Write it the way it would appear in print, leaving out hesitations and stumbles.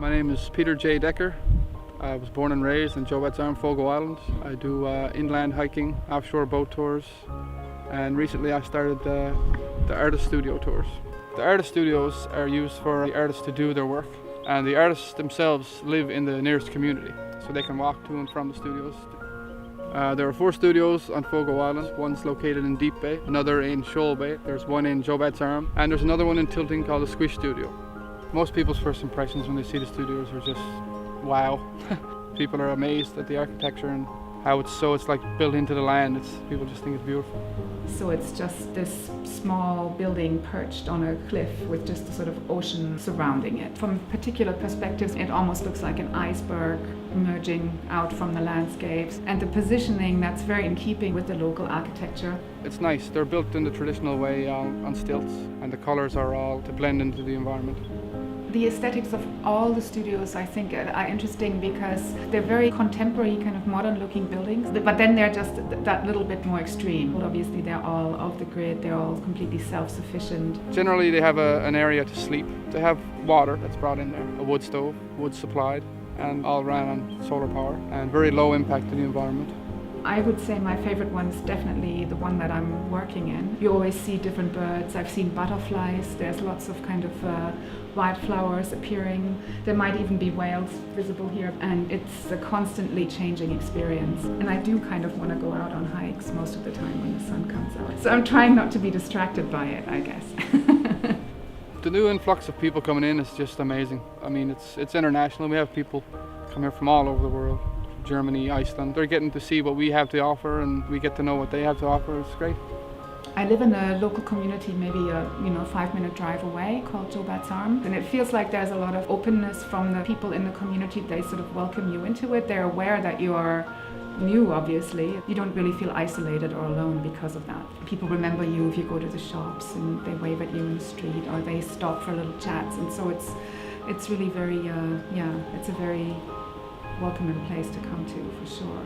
My name is Peter J. Decker. I was born and raised in Joe Arm, Fogo Island. I do inland hiking, offshore boat tours, and recently I started the artist studio tours. The artist studios are used for the artists to do their work, and the artists themselves live in the nearest community, so they can walk to and from the studios. There are 4 studios on Fogo Island. One's located in Deep Bay, another in Shoal Bay, there's one in Joe Arm, and there's another one in Tilting called the Squish Studio. Most people's first impressions when they see the studios are just wow. People are amazed at the architecture and how it's like built into the land. People just think it's beautiful. So it's just this small building perched on a cliff with just a sort of ocean surrounding it. From particular perspectives, it almost looks like an iceberg emerging out from the landscapes. And the positioning, that's very in keeping with the local architecture. It's nice. They're built in the traditional way on stilts, and the colors are all to blend into the environment. The aesthetics of all the studios, I think, are interesting because they're very contemporary, kind of modern-looking buildings, but then they're just that little bit more extreme. Well, obviously, they're all off the grid, they're all completely self-sufficient. Generally, they have an area to sleep. They have water that's brought in there, a wood stove, wood supplied, and all ran on solar power, and very low impact to the environment. I would say my favorite one is definitely the one that I'm working in. You always see different birds. I've seen butterflies. There's lots of kind of wildflowers appearing. There might even be whales visible here. And it's a constantly changing experience. And I do kind of want to go out on hikes most of the time when the sun comes out. So I'm trying not to be distracted by it, I guess. The new influx of people coming in is just amazing. I mean, it's international. We have people come here from all over the world. Germany, Iceland. They're getting to see what we have to offer, and we get to know what they have to offer. It's great. I live in a local community, maybe a 5-minute drive away, called Joe Arm, and it feels like there's a lot of openness from the people in the community. They sort of welcome you into it. They're aware that you are new, obviously. You don't really feel isolated or alone because of that. People remember you if you go to the shops and they wave at you in the street, or they stop for little chats, and so it's really very it's a very welcoming place to come to, for sure.